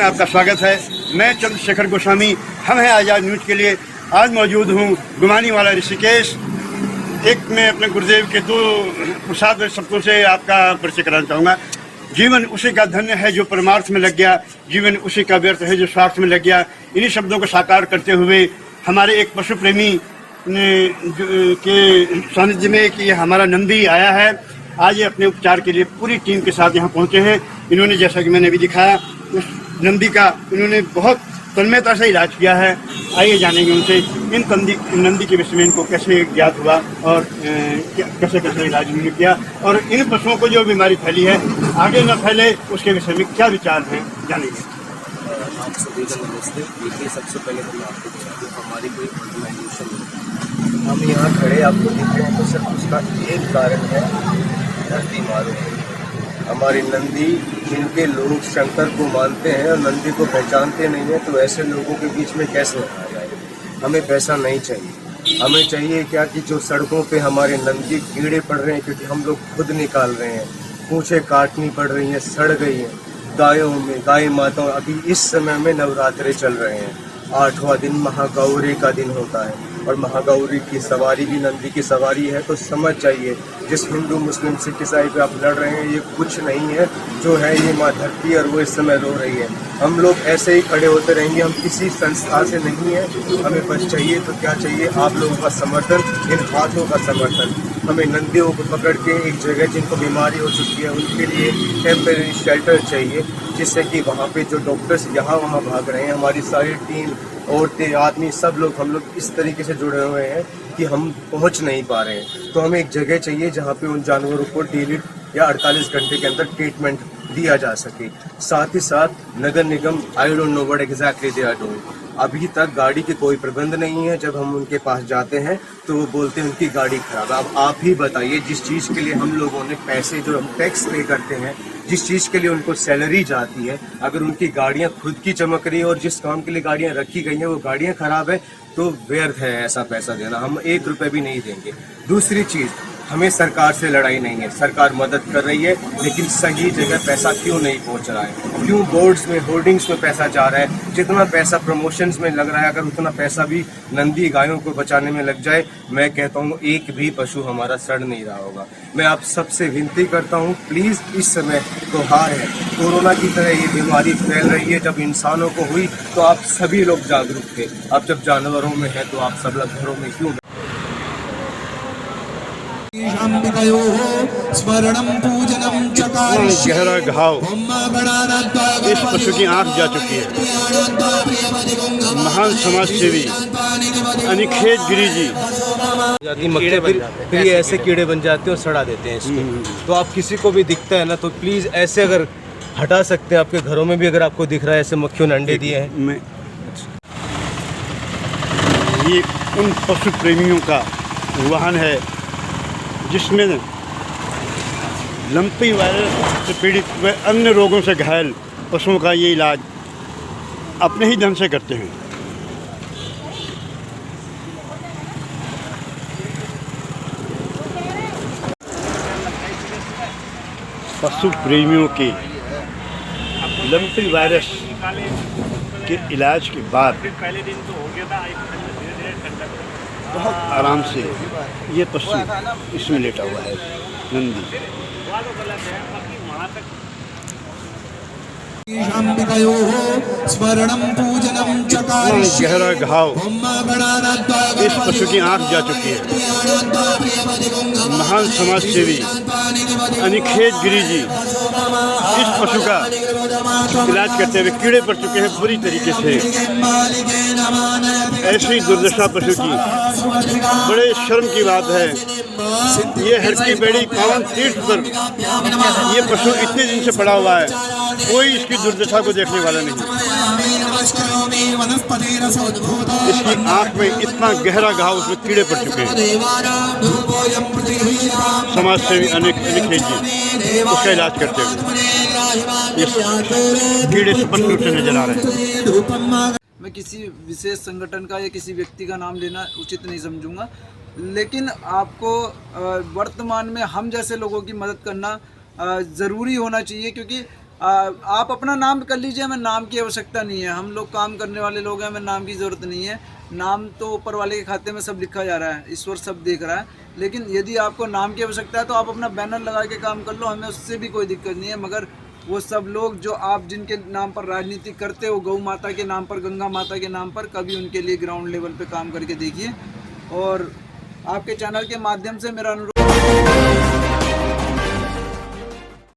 में आपका स्वागत है। मैं चंद्रशेखर गोस्वामी, हम हैं आज़ाद न्यूज़ के लिए। आज मौजूद हूँ गुमानी वाला ऋषिकेश। एक मैं अपने गुरुदेव के दो प्रसाद शब्दों से आपका परिचय कराना चाहूँगा। जीवन उसी का धन्य है जो परमार्थ में लग गया, जीवन उसी का व्यर्थ है जो स्वार्थ में लग गया। इन्हीं शब्दों को साकार करते हुए हमारे एक पशु प्रेमी के सानिध्य में कि हमारा नंदी आया है। आज ये अपने उपचार के लिए पूरी टीम के साथ यहाँ पहुँचे हैं। इन्होंने, जैसा कि मैंने अभी दिखाया, उस नंदी का इन्होंने बहुत तन्मयता से इलाज किया है। आइए जानेंगे उनसे इन नंदी के विषय में, इनको कैसे ज्ञात हुआ और कैसे कैसे इलाज उन्होंने किया, और इन पशुओं को जो बीमारी फैली है आगे न फैले उसके विषय में क्या विचार हैं, जानेंगे। आप सभी का नमस्ते। देखिए, सबसे पहले तो मैं आपको बता दूँ, हमारी कोई ऑर्गेनाइजेशन नहीं, हम यहाँ खड़े आपको दिख रहे हैं तो सिर्फ उसका एक कारण है, धरती मारो। हमारी नंदी, जिनके लोग शंकर को मानते हैं और नंदी को पहचानते नहीं हैं, तो ऐसे लोगों के बीच में कैसे रखा जाए। हमें पैसा नहीं चाहिए, हमें चाहिए क्या कि जो सड़कों पे हमारे नंदी कीड़े पड़ रहे हैं, क्योंकि हम लोग खुद निकाल रहे हैं, पूंछें काटनी पड़ रही हैं, सड़ गई हैं गायों में, गाय माताओं। अभी इस समय में नवरात्रे चल रहे हैं, 8वां दिन महागौरी का दिन होता है, और महागौरी की सवारी भी नंदी की सवारी है। तो समझ जाइए, जिस हिंदू मुस्लिम सिख ईसाई पे आप लड़ रहे हैं, ये कुछ नहीं है। जो है ये माँ धरती, और वो इस समय रो रही है। हम लोग ऐसे ही खड़े होते रहेंगे, हम किसी संस्था से नहीं है। हमें बस चाहिए तो क्या चाहिए, आप लोगों का समर्थन, इन हाथों का समर्थन। हमें नंदियों को पकड़ के एक जगह, जिनको बीमारी हो चुकी है, उनके लिए टेम्परेरी शेल्टर चाहिए, जिससे कि वहाँ पे जो डॉक्टर्स यहाँ वहाँ भाग रहे हैं, हमारी सारी टीम, औरतें, आदमी, सब लोग, हम लोग इस तरीके से जुड़े हुए हैं कि हम पहुंच नहीं पा रहे हैं। तो हमें एक जगह चाहिए जहां पे उन जानवरों को डेली या 48 घंटे के अंदर ट्रीटमेंट दिया जा सके। साथ ही साथ नगर निगम, I don't know what exactly they are doing, अभी तक गाड़ी की कोई प्रबंध नहीं है। जब हम उनके पास जाते हैं तो वो बोलते हैं उनकी गाड़ी खराब है। अब आप ही बताइए, जिस चीज़ के लिए हम लोगों ने पैसे, जो हम टैक्स पे करते हैं, जिस चीज़ के लिए उनको सैलरी जाती है, अगर उनकी गाड़ियां खुद की चमक रही है और जिस काम के लिए गाड़ियां रखी गई हैं वो गाड़ियां खराब है, तो व्यर्थ है ऐसा पैसा देना। हम 1 रुपये भी नहीं देंगे। दूसरी चीज़, हमें सरकार से लड़ाई नहीं है, सरकार मदद कर रही है, लेकिन सही जगह पैसा क्यों नहीं पहुंच रहा है? क्यों बोर्ड्स में, होर्डिंग्स में पैसा जा रहा है? जितना पैसा प्रमोशंस में लग रहा है, अगर उतना पैसा भी नंदी गायों को बचाने में लग जाए, मैं कहता हूँ एक भी पशु हमारा सड़ नहीं रहा होगा। मैं आप सबसे विनती करता हूँ, प्लीज़, इस समय त्योहार है, कोरोना की तरह ये बीमारी फैल रही है। जब इंसानों को हुई तो आप सभी लोग जागरूक थे, अब जब जानवरों में है तो आप सब लोग घरों में क्यों? गहरा घाव, इस पशु की आंख जा चुकी है। महान समाज सेवी अनिकेत गिरी जी, मक्के फिर ये ऐसे कीड़े बन जाते हैं और सड़ा देते हैं इसको। तो आप किसी को भी दिखता है ना, तो प्लीज़ ऐसे अगर हटा सकते हैं, आपके घरों में भी अगर आपको दिख रहा है ऐसे मक्खियों ने अंडे दिए हैं। ये उन पशु प्रेमियों का वाहन है जिसमें लंपी वायरस से पीड़ित व अन्य रोगों से घायल पशुओं का ये इलाज अपने ही धन से करते हैं। पशु प्रेमियों के लंपी वायरस के इलाज के बाद बहुत आराम से ये पशु इसमें लेटा हुआ है, नंदी। गहरा घाव, इस पशु की आंख जा चुकी है। महान समाज सेवी अनिकेत गिरी जी इस पशु का इलाज करते हुए कीड़े पड़ चुके हैं बुरी तरीके से। ऐसी दुर्दशा पशु की बड़े शर्म की बात है। ये हर की बेड़ी पावन तीर्थ पर ये पशु इतने दिन से पड़ा हुआ है, कोई इसकी दुर्दशा को देखने वाला नहीं। इसकी आंख में इतना गहरा घाव, उसमें कीड़े पड़ चुके हैं। समाज सेवी अनिकेत जी उसका इलाज करते हुए कीड़े स्पष्ट रूप से नजर आ रहे हैं। मैं किसी विशेष संगठन का या किसी व्यक्ति का नाम लेना उचित नहीं समझूंगा, लेकिन आपको वर्तमान में हम जैसे लोगों की मदद करना ज़रूरी होना चाहिए, क्योंकि आप अपना नाम कर लीजिए, हमें नाम की आवश्यकता नहीं है। हम लोग काम करने वाले लोग हैं, हमें नाम की ज़रूरत नहीं है। नाम तो ऊपर वाले के खाते में सब लिखा जा रहा है, ईश्वर सब देख रहा है। लेकिन यदि आपको नाम की आवश्यकता है तो आप अपना बैनर लगा के काम कर लो, हमें उससे भी कोई दिक्कत नहीं है। मगर वो सब लोग जो आप जिनके नाम पर राजनीति करते हो, गौ माता के नाम पर, गंगा माता के नाम पर, कभी उनके लिए ग्राउंड लेवल पे काम करके देखिए। और आपके चैनल के माध्यम से मेरा अनुरोध